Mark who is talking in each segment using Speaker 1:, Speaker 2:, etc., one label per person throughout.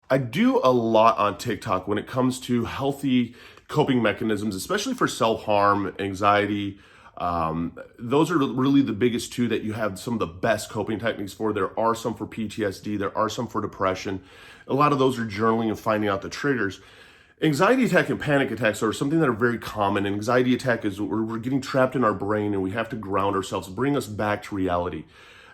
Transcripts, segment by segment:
Speaker 1: I do a lot on TikTok when it comes to healthy coping mechanisms, especially for self-harm, anxiety. Those are really the biggest two that you have some of the best coping techniques for. There are some for PTSD, there are some for depression. A lot of those are journaling and finding out the triggers. Anxiety attack and panic attacks are something that are very common. An anxiety attack is we're getting trapped in our brain and we have to ground ourselves, bring us back to reality.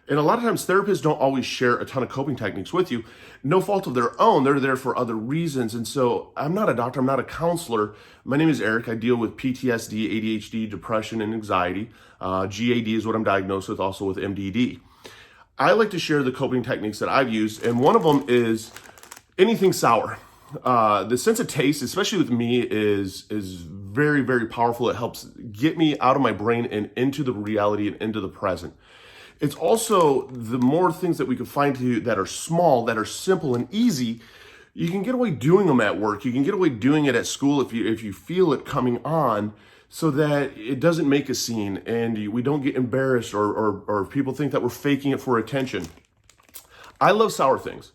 Speaker 1: And a lot of times therapists don't always share a ton of coping techniques with you. No fault of their own. They're there for other reasons. And so I'm not a doctor. I'm not a counselor. My name is Eric. I deal with PTSD, ADHD, depression, and anxiety. GAD is what I'm diagnosed with, also with MDD. I like to share the coping techniques that I've used. And one of them is anything sour. The sense of taste, especially with me, is very, very powerful. It helps get me out of my brain and into the reality and into the present. It's also the more things that we can find that are small, that are simple and easy, you can get away doing them at work. You can get away doing it at school if you feel it coming on, so that it doesn't make a scene and we don't get embarrassed or people think that we're faking it for attention. I love sour things.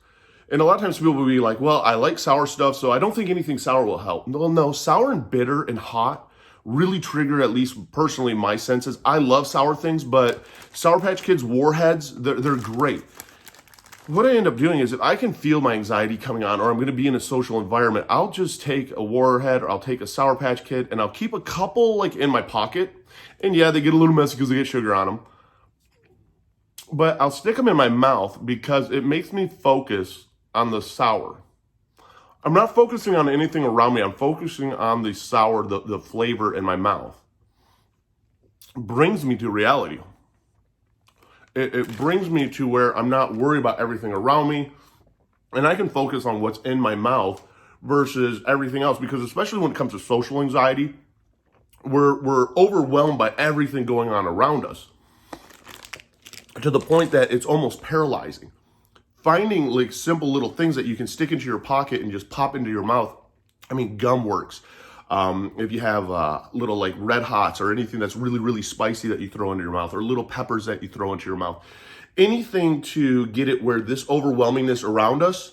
Speaker 1: And a lot of times people will be like, well, I like sour stuff, so I don't think anything sour will help. Well, no, sour and bitter and hot really trigger, at least personally, my senses. I love sour things, but Sour Patch Kids Warheads, they're great. What I end up doing is if I can feel my anxiety coming on or I'm going to be in a social environment, I'll just take a Warhead or I'll take a Sour Patch Kid and I'll keep a couple like in my pocket. And yeah, they get a little messy because they get sugar on them. But I'll stick them in my mouth because it makes me focus on the sour. I'm not focusing on anything around me. I'm focusing on the sour, the flavor in my mouth. It brings me to reality. It brings me to where I'm not worried about everything around me, and I can focus on what's in my mouth versus everything else. Because especially when it comes to social anxiety, we're overwhelmed by everything going on around us to the point that it's almost paralyzing. Finding like simple little things that you can stick into your pocket and just pop into your mouth. I mean, gum works. If you have little like Red Hots or anything that's really, really spicy that you throw into your mouth, or little peppers that you throw into your mouth, anything to get it where this overwhelmingness around us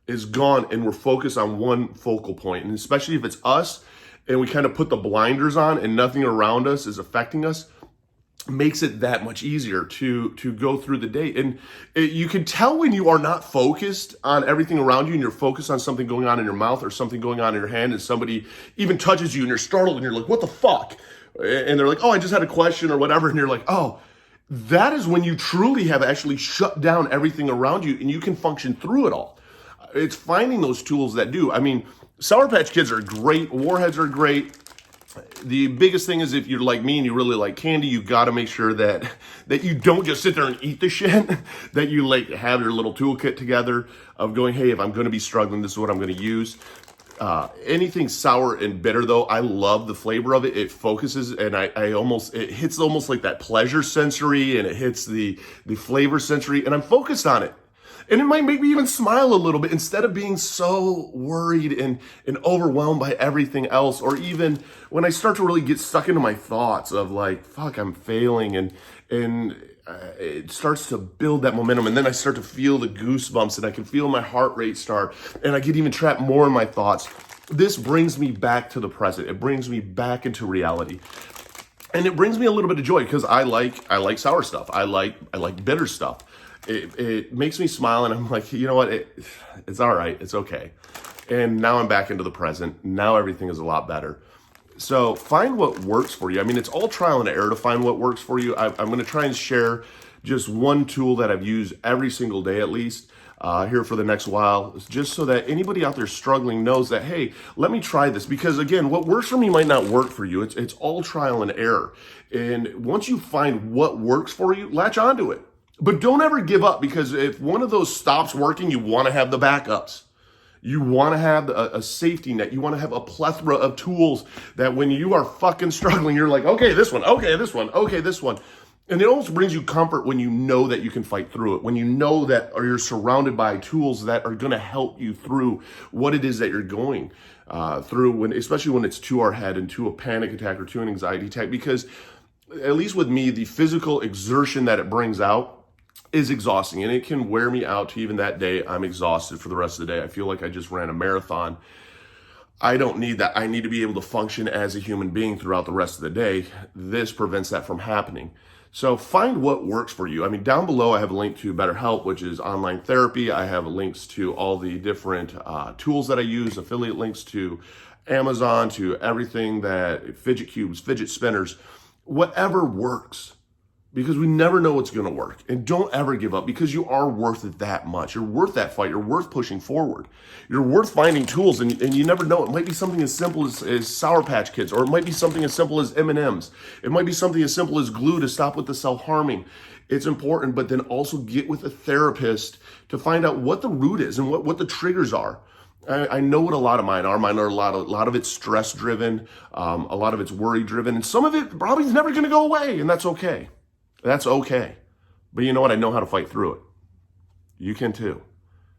Speaker 1: is gone and we're focused on one focal point. And especially if it's us and we kind of put the blinders on and nothing around us is affecting us, makes it that much easier to go through the day. And you can tell when you are not focused on everything around you and you're focused on something going on in your mouth or something going on in your hand, and somebody even touches you and you're startled and you're like, what the fuck? And they're like, oh, I just had a question or whatever. And you're like, oh, that is when you truly have actually shut down everything around you and you can function through it all. It's finding those tools that do. I mean, Sour Patch Kids are great. Warheads are great. The biggest thing is if you're like me and you really like candy, you got to make sure that you don't just sit there and eat the shit, that you like have your little toolkit together of going, hey, if I'm going to be struggling, this is what I'm going to use. Anything sour and bitter though, I love the flavor of it. It focuses and it hits almost like that pleasure sensory, and it hits the flavor sensory, and I'm focused on it. And it might make me even smile a little bit instead of being so worried and overwhelmed by everything else. Or even when I start to really get stuck into my thoughts of like, fuck, I'm failing. And it starts to build that momentum. And then I start to feel the goosebumps and I can feel my heart rate start. And I get even trapped more in my thoughts. This brings me back to the present. It brings me back into reality. And it brings me a little bit of joy because I like sour stuff. I like bitter stuff. It makes me smile and I'm like, you know what, it's all right, it's okay. And now I'm back into the present. Now everything is a lot better. So find what works for you. I mean, it's all trial and error to find what works for you. I'm going to try and share just one tool that I've used every single day at least here for the next while, just so that anybody out there struggling knows that, hey, let me try this. Because again, what works for me might not work for you. It's all trial and error. And once you find what works for you, latch onto it. But don't ever give up, because if one of those stops working, you want to have the backups. You want to have a safety net. You want to have a plethora of tools that when you are fucking struggling, you're like, okay, this one, okay, this one, okay, this one. And it almost brings you comfort when you know that you can fight through it, when you know that, or you're surrounded by tools that are going to help you through what it is that you're going through, especially when it's to our head and to a panic attack or to an anxiety attack. Because at least with me, the physical exertion that it brings out, is exhausting, and it can wear me out to even that day. I'm exhausted for the rest of the day. I feel like I just ran a marathon. I don't need that. I need to be able to function as a human being throughout the rest of the day. This prevents that from happening. So find what works for you. I mean, down below, I have a link to BetterHelp, which is online therapy. I have links to all the different tools that I use, affiliate links to Amazon, to everything that fidget cubes, fidget spinners, whatever works. Because we never know what's going to work. And don't ever give up, because you are worth it that much. You're worth that fight. You're worth pushing forward. You're worth finding tools, and you never know. It might be something as simple as Sour Patch Kids, or it might be something as simple as M&Ms. It might be something as simple as glue to stop with the self-harming. It's important, but then also get with a therapist to find out what the root is and what the triggers are. I know what a lot of mine are. Mine are a lot of it's stress driven, a lot of it's worry driven, and some of it probably is never going to go away, and that's okay. That's okay. But you know what? I know how to fight through it. You can too.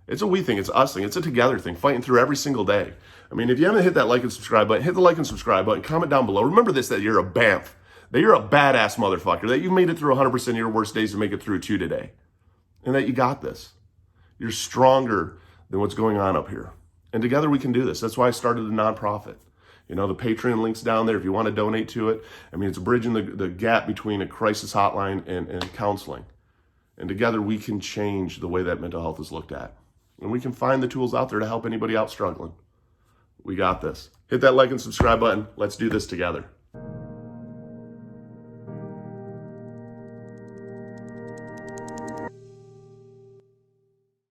Speaker 1: It's a we thing. It's a us thing. It's a together thing, fighting through every single day. I mean, if you haven't hit that like and subscribe button, hit the like and subscribe button. Comment down below. Remember this, that you're a BAMF, that you're a badass motherfucker, that you made it through 100% of your worst days to make it through 2 today, and that you got this. You're stronger than what's going on up here. And together we can do this. That's why I started a nonprofit. You know, the Patreon link's down there if you want to donate to it. I mean, it's bridging the gap between a crisis hotline and counseling. And together we can change the way that mental health is looked at. And we can find the tools out there to help anybody out struggling. We got this. Hit that like and subscribe button. Let's do this together.